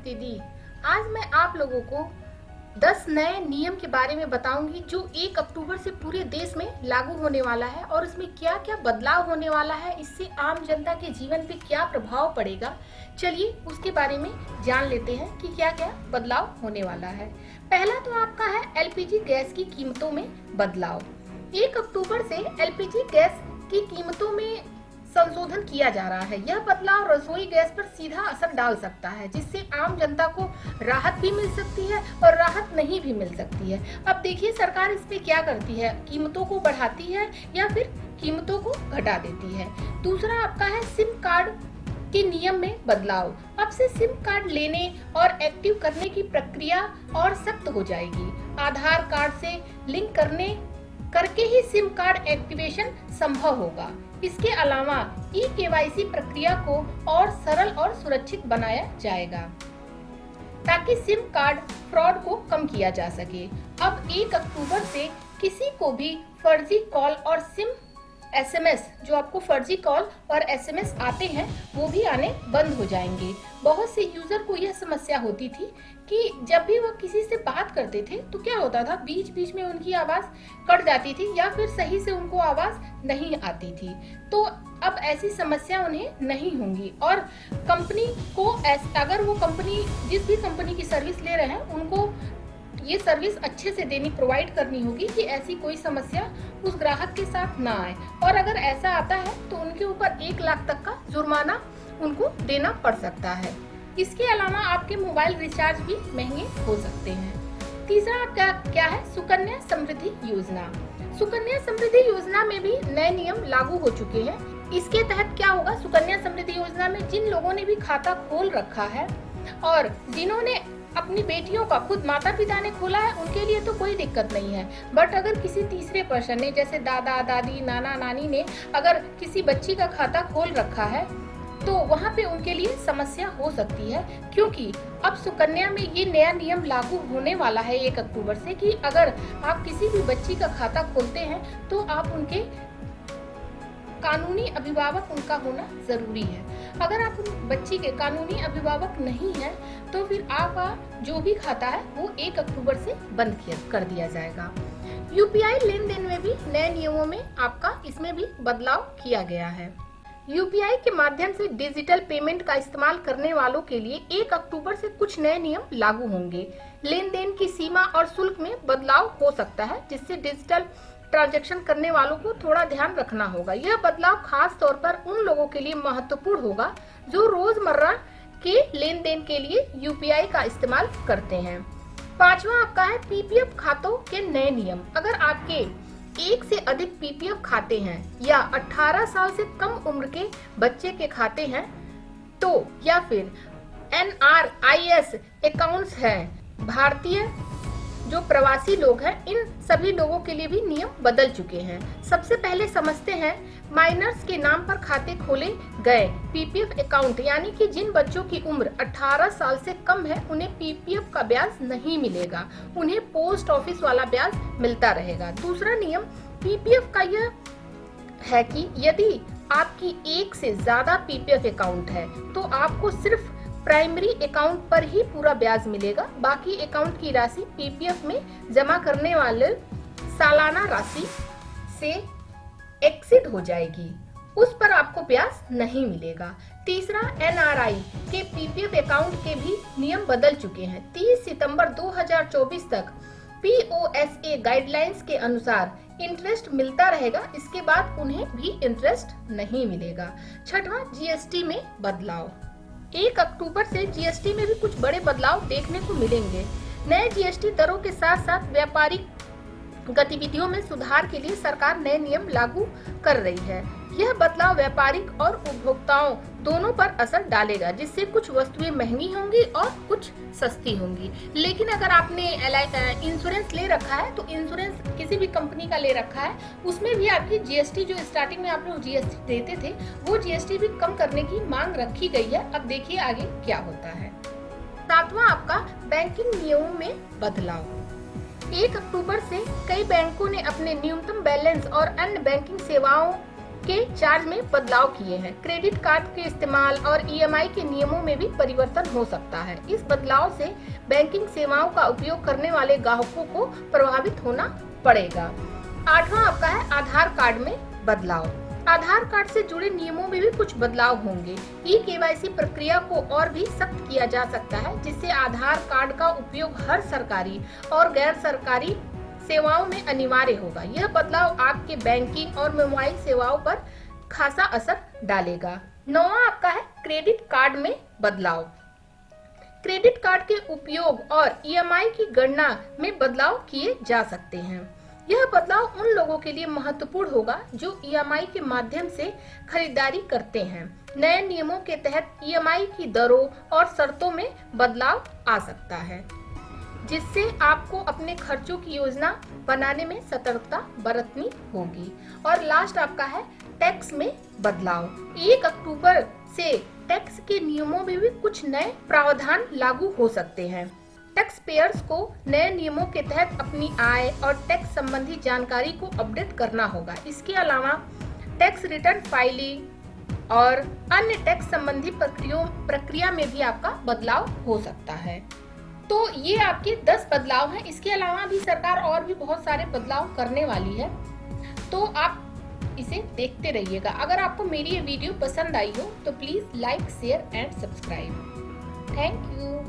दीदी। आज मैं आप लोगों को 10 नए नियम के बारे में बताऊंगी जो 1 अक्टूबर से पूरे देश में लागू होने वाला है और इसमें क्या क्या बदलाव होने वाला है, इससे आम जनता के जीवन पे क्या प्रभाव पड़ेगा। चलिए उसके बारे में जान लेते हैं कि क्या क्या बदलाव होने वाला है। पहला तो आपका है एलपीजी गैस की कीमतों में बदलाव। 1 अक्टूबर से एलपीजी गैस की कीमतों में संशोधन किया जा रहा है। यह बदलाव रसोई गैस पर सीधा असर डाल सकता है, जिससे आम जनता को राहत भी मिल सकती है और राहत नहीं भी मिल सकती है। अब देखिए सरकार इस पे क्या करती है, कीमतों को बढ़ाती है या फिर कीमतों को घटा देती है। दूसरा आपका है सिम कार्ड के नियम में बदलाव। अब से सिम कार्ड लेने और एक्टिव करने की प्रक्रिया और सख्त हो जाएगी। आधार कार्ड से लिंक करके ही सिम कार्ड एक्टिवेशन संभव होगा। इसके अलावा ई-केवाईसी प्रक्रिया को और सरल और सुरक्षित बनाया जाएगा ताकि सिम कार्ड फ्रॉड को कम किया जा सके। अब 1 अक्टूबर से किसी को भी फर्जी कॉल और सिम एसएमएस, जो आपको फर्जी कॉल और एसएमएस आते हैं, वो भी आने बंद हो जाएंगे। बहुत से यूजर को यह समस्या होती थी कि जब भी वो किसी से बात करते थे तो क्या होता था, बीच बीच में उनकी आवाज कट जाती थी या फिर सही से उनको आवाज नहीं आती थी। तो अब ऐसी समस्या उन्हें नहीं होंगी और कंपनी को अगर वो कंपनी जिस भी कंपनी की सर्विस ले रहे हैं उनको ये सर्विस अच्छे से प्रोवाइड करनी होगी कि ऐसी कोई समस्या उस ग्राहक के साथ ना आए, और अगर ऐसा आता है तो उनके ऊपर 1 लाख तक का जुर्माना उनको देना पड़ सकता है। इसके अलावा आपके मोबाइल रिचार्ज भी महंगे हो सकते हैं। तीसरा आपका क्या है, सुकन्या समृद्धि योजना। सुकन्या समृद्धि योजना में भी नए नियम लागू हो चुके हैं। इसके तहत क्या होगा, सुकन्या समृद्धि योजना में जिन लोगों ने भी खाता खोल रखा है और जिन्होंने अपनी बेटियों का खुद माता पिता ने खोला है, उनके लिए तो कोई दिक्कत नहीं है। बट अगर किसी तीसरे पर्सन ने, जैसे दादा दादी नाना नानी ने अगर किसी बच्ची का खाता खोल रखा है तो वहाँ पे उनके लिए समस्या हो सकती है, क्योंकि अब सुकन्या में ये नया नियम लागू होने वाला है 1 अक्टूबर से कि अगर आप किसी भी बच्ची का खाता खोलते हैं तो आप उनके कानूनी अभिभावक उनका होना जरूरी है। अगर आप उन बच्ची के कानूनी अभिभावक नहीं है तो फिर आपका जो भी खाता है वो 1 अक्टूबर से बंद कर दिया जाएगा। यूपीआई लेन देन में भी नए नियमों में आपका इसमें भी बदलाव किया गया है। यूपीआई के माध्यम से डिजिटल पेमेंट का इस्तेमाल करने वालों के लिए 1 अक्टूबर से कुछ नए नियम लागू होंगे। लेन देन की सीमा और शुल्क में बदलाव हो सकता है, जिससे डिजिटल ट्रांजैक्शन करने वालों को थोड़ा ध्यान रखना होगा। यह बदलाव खास तौर पर उन लोगों के लिए महत्वपूर्ण होगा जो रोजमर्रा के लेन देन के लिए यूपीआई का इस्तेमाल करते हैं। पांचवा आपका है पीपीएफ खातों के नए नियम। अगर आपके 1 से अधिक पीपीएफ खाते हैं या 18 साल से कम उम्र के बच्चे के खाते हैं तो, या फिर एनआरआईएस अकाउंट्स हैं, भारतीय जो प्रवासी लोग हैं, इन सभी लोगों के लिए भी नियम बदल चुके हैं। सबसे पहले समझते हैं माइनर्स के नाम पर खाते खोले गए पीपीएफ अकाउंट, यानी कि जिन बच्चों की उम्र 18 साल से कम है उन्हें पीपीएफ का ब्याज नहीं मिलेगा, उन्हें पोस्ट ऑफिस वाला ब्याज मिलता रहेगा। दूसरा नियम पीपीएफ का यह है कि यदि आपकी 1 से ज्यादा पीपीएफ अकाउंट है तो आपको सिर्फ प्राइमरी अकाउंट पर ही पूरा ब्याज मिलेगा, बाकी अकाउंट की राशि पीपीएफ में जमा करने वाले सालाना राशि से एक्सीड हो जाएगी, उस पर आपको ब्याज नहीं मिलेगा। तीसरा, एनआरआई के पीपीएफ अकाउंट के भी नियम बदल चुके हैं। 30 सितंबर 2024 तक पीओएसए गाइडलाइंस के अनुसार इंटरेस्ट मिलता रहेगा, इसके बाद उन्हें भी इंटरेस्ट नहीं मिलेगा। छठवां, जीएसटी में बदलाव। 1 अक्टूबर से जीएसटी में भी कुछ बड़े बदलाव देखने को मिलेंगे। नए जीएसटी दरों के साथ साथ व्यापारिक गतिविधियों में सुधार के लिए सरकार नए नियम लागू कर रही है। यह बदलाव व्यापारिक और उपभोक्ताओं दोनों पर असर डालेगा, जिससे कुछ वस्तुएं महंगी होंगी और कुछ सस्ती होंगी। लेकिन अगर आपने इंश्योरेंस ले रखा है तो इंश्योरेंस किसी भी कंपनी का ले रखा है, उसमें भी आपकी जीएसटी, जो स्टार्टिंग में आप लोग जीएसटी देते थे, वो जीएसटी भी कम करने की मांग रखी गई है। अब देखिए आगे क्या होता है। सातवां आपका बैंकिंग नियमों में बदलाव। 1 अक्टूबर से कई बैंकों ने अपने न्यूनतम बैलेंस और अन्य बैंकिंग सेवाओं के चार्ज में बदलाव किए हैं। क्रेडिट कार्ड के इस्तेमाल और ईएमआई के नियमों में भी परिवर्तन हो सकता है। इस बदलाव से बैंकिंग सेवाओं का उपयोग करने वाले ग्राहकों को प्रभावित होना पड़ेगा। 8वां आपका है आधार कार्ड में बदलाव। आधार कार्ड से जुड़े नियमों में भी कुछ बदलाव होंगे। केवाईसी प्रक्रिया को और भी सख्त किया जा सकता है, जिससे आधार कार्ड का उपयोग हर सरकारी और गैर सरकारी सेवाओं में अनिवार्य होगा। यह बदलाव आपके बैंकिंग और मोबाइल सेवाओं पर खासा असर डालेगा। 9वां आपका है क्रेडिट कार्ड में बदलाव। क्रेडिट कार्ड के उपयोग और ईएमआई की गणना में बदलाव किए जा सकते हैं। यह बदलाव उन लोगों के लिए महत्वपूर्ण होगा जो ईएमआई के माध्यम से खरीदारी करते हैं। नए नियमों के तहत ईएमआई की दरों और शर्तों में बदलाव आ सकता है, जिससे आपको अपने खर्चों की योजना बनाने में सतर्कता बरतनी होगी। और लास्ट आपका है टैक्स में बदलाव। 1 अक्टूबर से टैक्स के नियमों में भी कुछ नए प्रावधान लागू हो सकते हैं। टैक्स पेयर्स को नए नियमों के तहत अपनी आय और टैक्स संबंधी जानकारी को अपडेट करना होगा। इसके अलावा टैक्स रिटर्न फाइलिंग और अन्य टैक्स संबंधी प्रक्रिया में भी आपका बदलाव हो सकता है। तो ये आपके 10 बदलाव हैं। इसके अलावा भी सरकार और भी बहुत सारे बदलाव करने वाली है, तो आप इसे देखते रहिएगा। अगर आपको मेरी ये वीडियो पसंद आई हो तो please like, share and subscribe. Thank you.